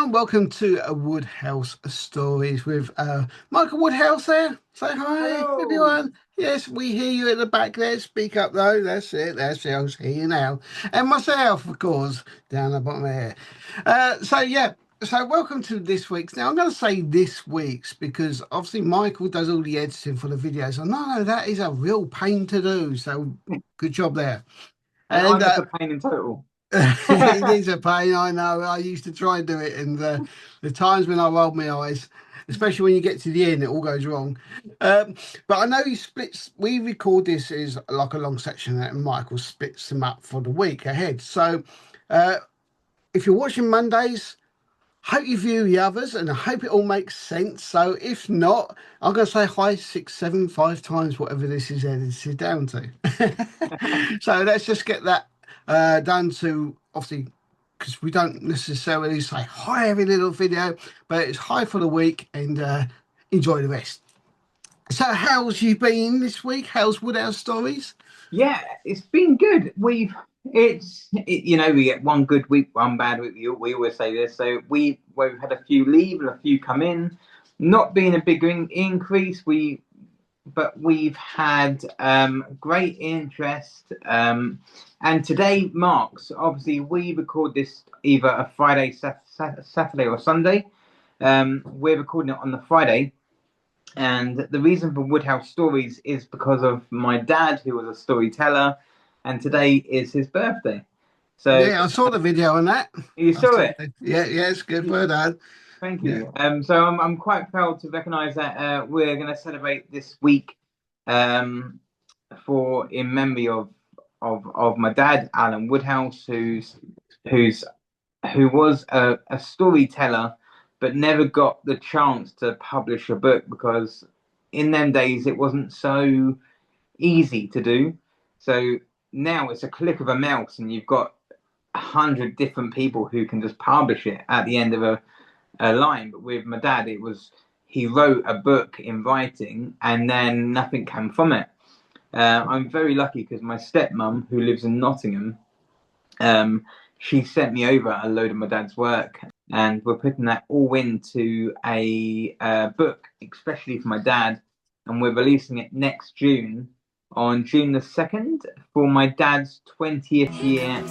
everyone. Welcome to Woodhouse Stories with Michael Woodhouse there. Say hi, Hello. everyone. Yes, we hear you at the back there. Speak up, though. That's it. That's it. I was hear you now. And myself, of course, down the bottom there. Yeah. So welcome to this week's. Now, I'm going to say this week's because obviously Michael does all the editing for the videos. And no, that is a real pain to do. So good job there. And And I'm just a pain in total. It is a pain, I know. I used to try and do it, and the times when I rolled my eyes, especially when you get to the end, it all goes wrong. Um, but I know he splits. We record this as like a long section, and Michael splits them up for the week ahead. So, uh, if you're watching Mondays, hope you view the others, and I hope it all makes sense. So, if not, I'm going to say hi six, seven, five times, whatever this is edited down to. So let's just get that done to obviously because we don't necessarily say hi every little video, but it's hi for the week and enjoy the rest. So, how's you been this week? How's Woodhouse Stories? Yeah, it's been good. We get one good week, one bad week. We always say this. So we've had a few leave and a few come in. Not been a big increase. But we've had great interest. And today marks, obviously, we record this either a Friday, Saturday, or Sunday. We're recording it on the Friday. And the reason for Woodhouse Stories is because of my dad, who was a storyteller, and today is his birthday. So Yeah, I saw the video on that. you I saw saw it. it. Yeah, yeah, it's good for that. Thank Yeah. you. So I'm quite proud to recognise that we're going to celebrate this week um, for in memory of my dad, Alan Woodhouse, who's who was a storyteller, but never got the chance to publish a book because in them days it wasn't so easy to do. So now it's a click of a mouse, and you've got 100 different people who can just publish it at the end of a line. But with my dad, it was he wrote a book in writing, and then nothing came from it. I'm very lucky because my stepmom, who lives in Nottingham, she sent me over a load of my dad's work, and we're putting that all into a book, especially for my dad, and we're releasing it next June, on June the 2nd, for my dad's 20th year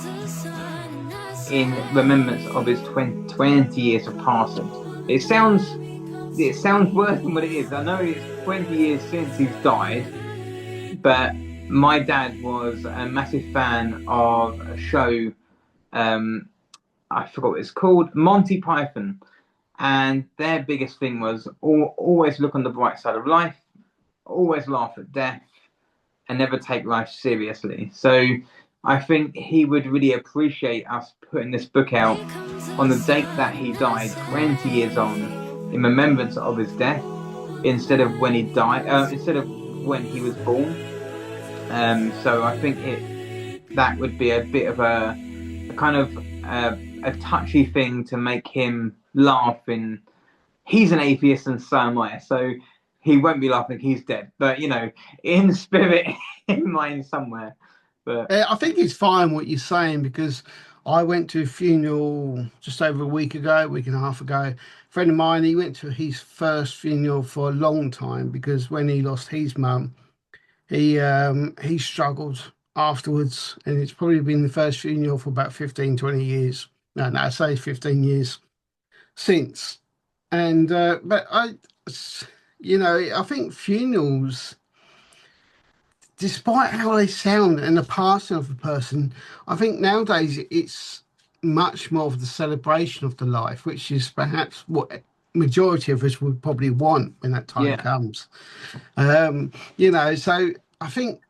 in remembrance of his 20 years of passing. It sounds worse than what it is. I know it's 20 years since he's died, but my dad was a massive fan of a show. Um, I forgot what it's called, Monty Python, and their biggest thing was always look on the bright side of life, always laugh at death, and never take life seriously. So I think he would really appreciate us putting this book out on the date that he died, 20 years on, in remembrance of his death, instead of when he died, instead of when he was born. So I think that would be a bit of a kind of a touchy thing to make him laugh. And he's an atheist, and so am I. So he won't be laughing. He's dead, but in spirit, in mind somewhere. But I think it's fine what you're saying because I went to a funeral just over a week ago, a week and a half ago. A friend of mine, he went to his first funeral for a long time because when he lost his mum, he struggled afterwards, and it's probably been the first funeral for about 15, 20 years. No, I say 15 years since. And but I think funerals, despite how they sound and the passing of the person, I think nowadays it's much more of the celebration of the life, which is perhaps what majority of us would probably want when that time yeah, comes. So I think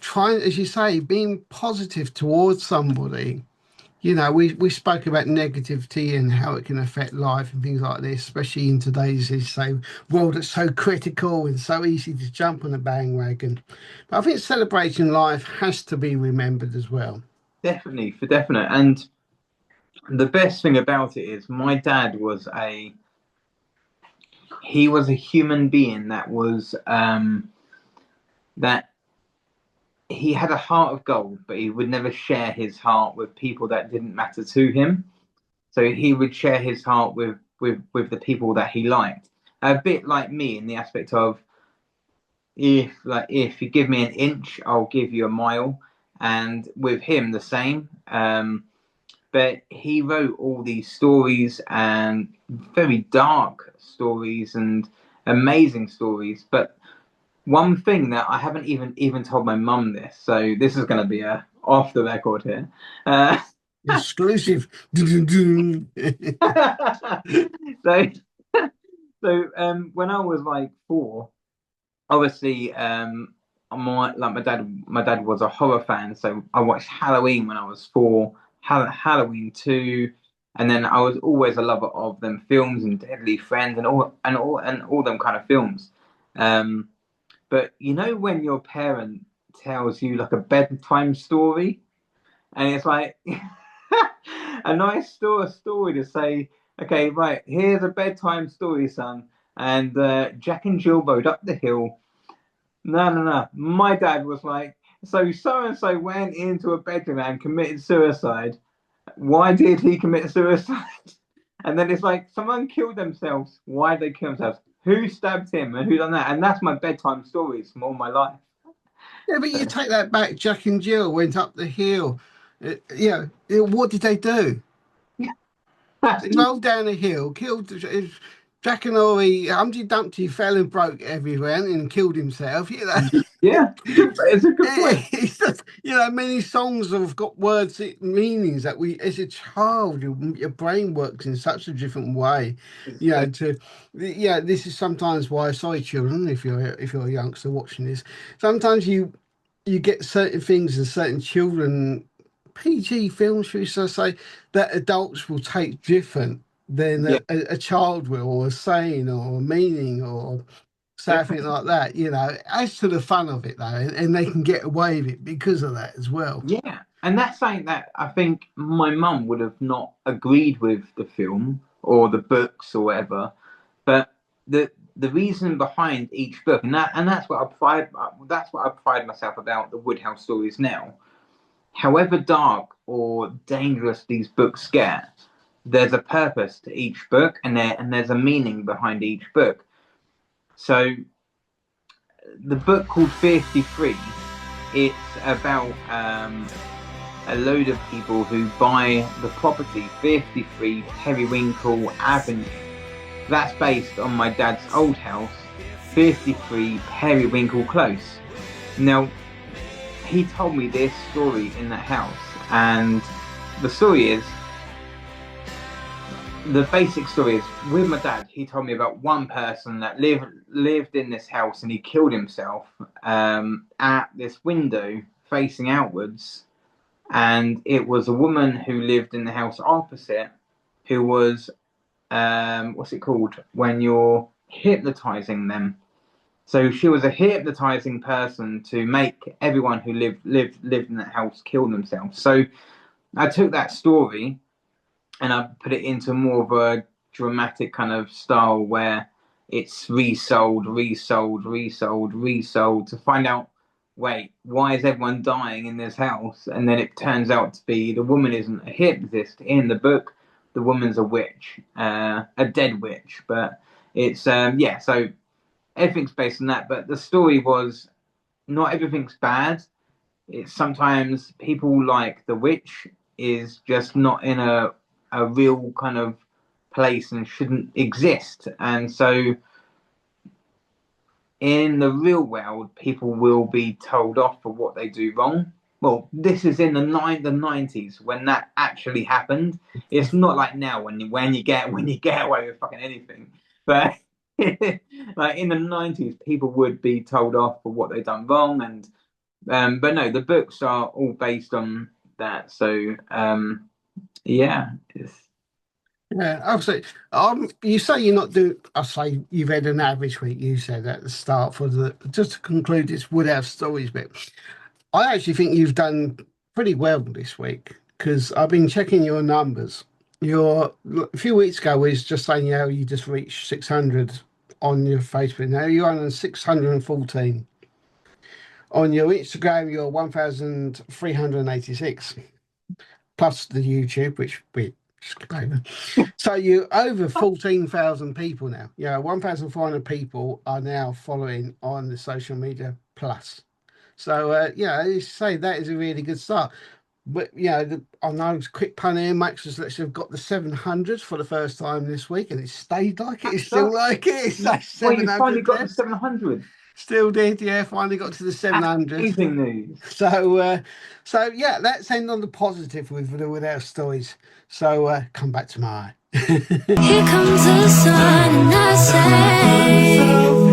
trying, as you say, being positive towards somebody. We spoke about negativity and how it can affect life and things like this, especially in today's, as you say, world that's so critical and so easy to jump on a bandwagon. But I think celebrating life has to be remembered as well. definitely, for definite. And the best thing about it is my dad was a human being that he had a heart of gold, but he would never share his heart with people that didn't matter to him. So he would share his heart with the people that he liked. A bit like me in the aspect of, if you give me an inch, I'll give you a mile. And with him the same. But he wrote all these stories, and very dark stories and amazing stories. But one thing that I haven't even told my mum this, so this is going to be a off the record here. Uh, Exclusive. so when I was like 4, obviously, my dad was a horror fan, so I watched Halloween when I was 4, Halloween 2, and then I was always a lover of them films and Deadly Friends and all them kind of films. Um, but when your parent tells you like a bedtime story, and it's like a nice story to say, okay, right, here's a bedtime story, son, and Jack and Jill rode up the hill. No, no, no. My dad was like, so and so went into a bedroom and committed suicide. Why did he commit suicide? And then it's like, someone killed themselves. Why did they kill themselves? Who stabbed him and who done that? And that's my bedtime stories from all my life. Yeah, but you So, take that back. Jack and Jill went up the hill. What did they do? They rolled down a hill, killed Jack and Ori. Humpty Dumpty fell and broke everywhere and killed himself. yeah, it's a good point. It's just, many songs have got words, meanings that we, as a child, your brain works in such a different way. It's, You know, to this is sometimes why, sorry, children, if you're a youngster watching this, sometimes you get certain things and certain children, PG films, should we say, that adults will take different than yeah, a child will, or a saying, or a meaning, or something definitely. like that. As to the fun of it though, and they can get away with it because of that as well. Yeah, and that's something that I think my mum would have not agreed with the film or the books or whatever. But the reason behind each book, and that's what I pride myself about the Woodhouse stories now. However dark or dangerous these books get, there's a purpose to each book, and there's a meaning behind each book. So the book called 53, it's about a load of people who buy the property 53 Periwinkle Avenue. That's based on my dad's old house, 53 Periwinkle Close. Now, he told me this story in that house, and the story is the basic story is with my dad. He told me about one person that lived in this house, and he killed himself at this window facing outwards. And it was a woman who lived in the house opposite, who was what's it called when you're hypnotizing them. So she was a hypnotizing person to make everyone who lived in that house kill themselves. So I took that story and I put it into more of a dramatic kind of style where it's resold, resold, resold, resold to find out, wait, why is everyone dying in this house? And then it turns out to be the woman isn't a hypnotist. In the book, the woman's a witch, a dead witch. But it's, yeah, so everything's based on that. But the story was not everything's bad. It's sometimes people like the witch is just not in a real kind of place and shouldn't exist. And so in the real world, people will be told off for what they do wrong. Well, this is in the 90s when that actually happened. It's not like now when you get away with fucking anything. But like in the 90s, people would be told off for what they've done wrong. And but no, the books are all based on that. So yeah, Yeah, absolutely. You say you're not doing. I say you've had an average week. You said at the start for the just to conclude this Woodhouse stories bit. I actually think you've done pretty well this week because I've been checking your numbers. A few weeks ago was just saying how you just reached 600 on your Facebook. Now you're on 614. On your Instagram, you're 1,386 plus the YouTube, which we skip over. So you're over 14,000 people now. 1,400 people are now following on the social media plus. So I say that is a really good start. But I know it's a quick pun here. Max has actually got the 700 for the first time this week, and it stayed like it. It's still like it. It's like Well, you 700 finally got there. the 700. Still did, yeah. Finally got to the 700. Amazing news. So let's end on the positive with our stories. So come back tomorrow. Here comes the sun, and I say.